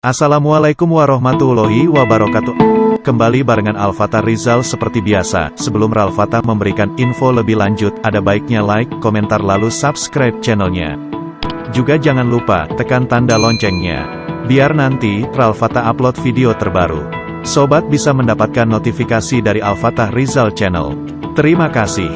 Assalamualaikum warahmatullahi wabarakatuh. Kembali barengan Al-Fatah Rizal seperti biasa. Sebelum Al-Fatah memberikan info lebih lanjut, ada baiknya like, komentar lalu subscribe channelnya. Juga jangan lupa tekan tanda loncengnya, biar nanti Al-Fatah upload video terbaru, sobat bisa mendapatkan notifikasi dari Al-Fatah Rizal Channel. Terima kasih.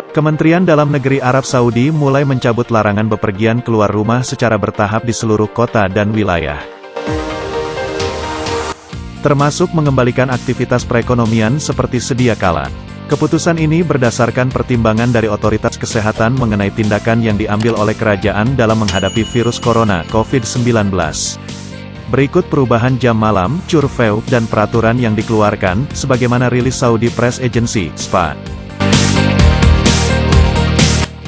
Kementerian Dalam Negeri Arab Saudi mulai mencabut larangan bepergian keluar rumah secara bertahap di seluruh kota dan wilayah, termasuk mengembalikan aktivitas perekonomian seperti sedia kala. Keputusan ini berdasarkan pertimbangan dari otoritas kesehatan mengenai tindakan yang diambil oleh kerajaan dalam menghadapi virus corona COVID-19. Berikut perubahan jam malam, curfew, dan peraturan yang dikeluarkan, sebagaimana rilis Saudi Press Agency, SPA.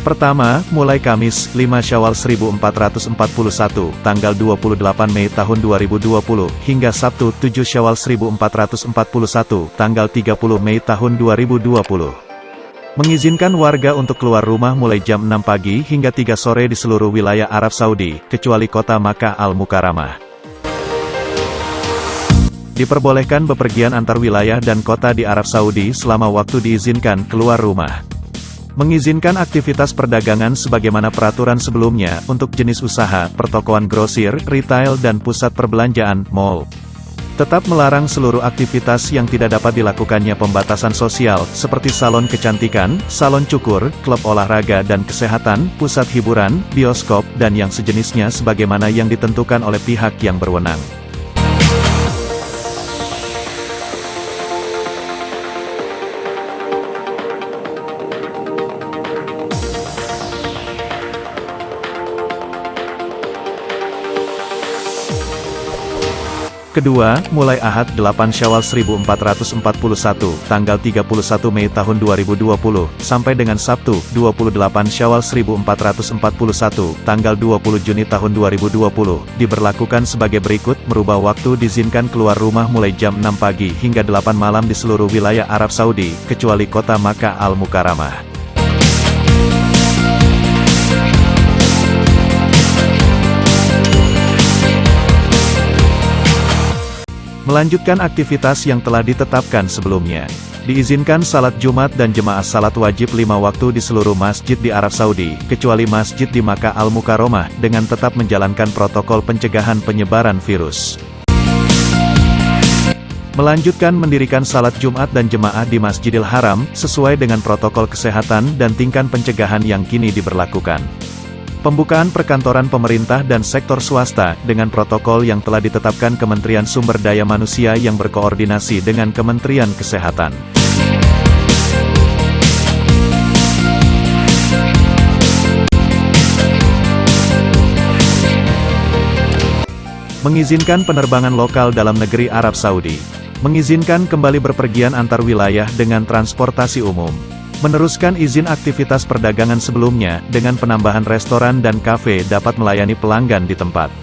Pertama, mulai Kamis, 5 Syawal 1441, tanggal 28 Mei tahun 2020, hingga Sabtu, 7 Syawal 1441, tanggal 30 Mei tahun 2020. Mengizinkan warga untuk keluar rumah mulai jam 6 pagi hingga 3 sore di seluruh wilayah Arab Saudi, kecuali kota Makkah Al-Mukarramah. Diperbolehkan bepergian antar wilayah dan kota di Arab Saudi selama waktu diizinkan keluar rumah. Mengizinkan aktivitas perdagangan sebagaimana peraturan sebelumnya, untuk jenis usaha, pertokoan grosir, retail dan pusat perbelanjaan, mall. Tetap melarang seluruh aktivitas yang tidak dapat dilakukannya pembatasan sosial, seperti salon kecantikan, salon cukur, klub olahraga dan kesehatan, pusat hiburan, bioskop, dan yang sejenisnya sebagaimana yang ditentukan oleh pihak yang berwenang. Kedua, mulai Ahad 8 Syawal 1441, tanggal 31 Mei tahun 2020, sampai dengan Sabtu, 28 Syawal 1441, tanggal 20 Juni tahun 2020, diberlakukan sebagai berikut: merubah waktu diizinkan keluar rumah mulai jam 6 pagi hingga 8 malam di seluruh wilayah Arab Saudi, kecuali kota Makkah Al-Mukarramah. Melanjutkan aktivitas yang telah ditetapkan sebelumnya. Diizinkan salat Jumat dan jemaah salat wajib 5 waktu di seluruh masjid di Arab Saudi, kecuali masjid di Makkah Al-Mukarramah, dengan tetap menjalankan protokol pencegahan penyebaran virus. Melanjutkan mendirikan salat Jumat dan jemaah di Masjidil Haram, sesuai dengan protokol kesehatan dan tingkat pencegahan yang kini diberlakukan. Pembukaan perkantoran pemerintah dan sektor swasta, dengan protokol yang telah ditetapkan Kementerian Sumber Daya Manusia yang berkoordinasi dengan Kementerian Kesehatan. Mengizinkan penerbangan lokal dalam negeri Arab Saudi. Mengizinkan kembali berpergian antar wilayah dengan transportasi umum. Meneruskan izin aktivitas perdagangan sebelumnya, dengan penambahan restoran dan kafe dapat melayani pelanggan di tempat.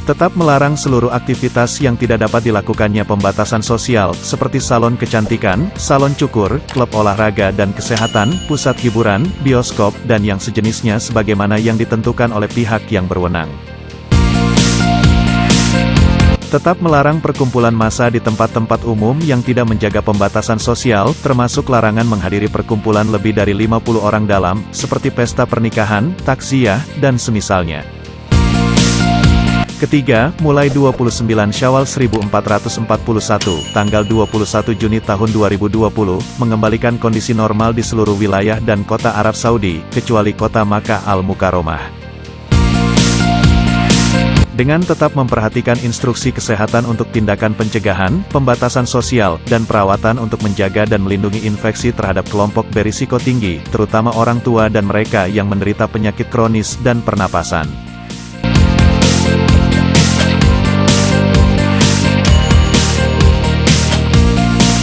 Tetap melarang seluruh aktivitas yang tidak dapat dilakukannya pembatasan sosial, seperti salon kecantikan, salon cukur, klub olahraga dan kesehatan, pusat hiburan, bioskop, dan yang sejenisnya sebagaimana yang ditentukan oleh pihak yang berwenang. Tetap melarang perkumpulan massa di tempat-tempat umum yang tidak menjaga pembatasan sosial, termasuk larangan menghadiri perkumpulan lebih dari 50 orang dalam, seperti pesta pernikahan, takziah, dan semisalnya. Ketiga, mulai 29 Syawal 1441, tanggal 21 Juni tahun 2020, mengembalikan kondisi normal di seluruh wilayah dan kota Arab Saudi, kecuali kota Makkah Al-Mukarramah. Dengan tetap memperhatikan instruksi kesehatan untuk tindakan pencegahan, pembatasan sosial, dan perawatan untuk menjaga dan melindungi infeksi terhadap kelompok berisiko tinggi, terutama orang tua dan mereka yang menderita penyakit kronis dan pernapasan.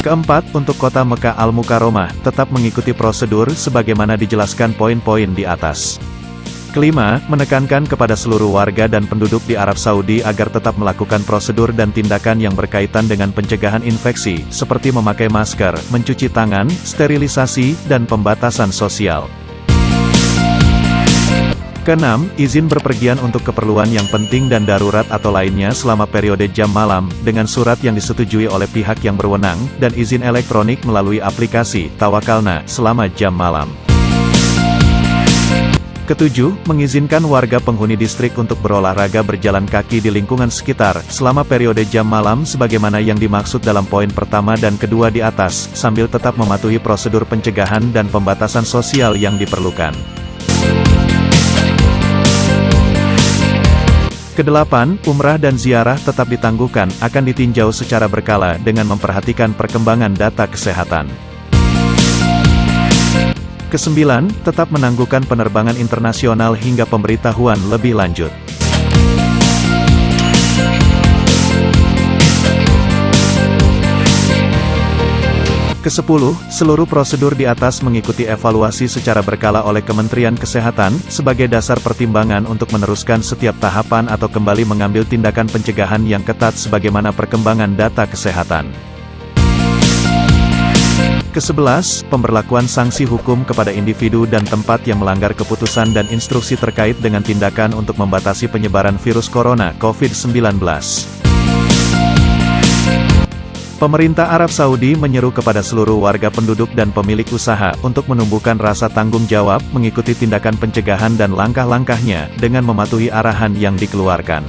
Keempat, untuk kota Mekah Al-Mukarramah, tetap mengikuti prosedur sebagaimana dijelaskan poin-poin di atas. Kelima, menekankan kepada seluruh warga dan penduduk di Arab Saudi agar tetap melakukan prosedur dan tindakan yang berkaitan dengan pencegahan infeksi, seperti memakai masker, mencuci tangan, sterilisasi, dan pembatasan sosial. Keenam, izin berpergian untuk keperluan yang penting dan darurat atau lainnya selama periode jam malam, dengan surat yang disetujui oleh pihak yang berwenang, dan izin elektronik melalui aplikasi Tawakalna selama jam malam. Ketujuh, mengizinkan warga penghuni distrik untuk berolahraga berjalan kaki di lingkungan sekitar, selama periode jam malam sebagaimana yang dimaksud dalam poin pertama dan kedua di atas, sambil tetap mematuhi prosedur pencegahan dan pembatasan sosial yang diperlukan. Kedelapan, umrah dan ziarah tetap ditangguhkan, akan ditinjau secara berkala dengan memperhatikan perkembangan data kesehatan. Kesembilan, tetap menangguhkan penerbangan internasional hingga pemberitahuan lebih lanjut. Kesepuluh, seluruh prosedur di atas mengikuti evaluasi secara berkala oleh Kementerian Kesehatan, sebagai dasar pertimbangan untuk meneruskan setiap tahapan atau kembali mengambil tindakan pencegahan yang ketat sebagaimana perkembangan data kesehatan. Kesebelas, pemberlakuan sanksi hukum kepada individu dan tempat yang melanggar keputusan dan instruksi terkait dengan tindakan untuk membatasi penyebaran virus corona COVID-19. Pemerintah Arab Saudi menyeru kepada seluruh warga penduduk dan pemilik usaha untuk menumbuhkan rasa tanggung jawab, mengikuti tindakan pencegahan dan langkah-langkahnya, dengan mematuhi arahan yang dikeluarkan.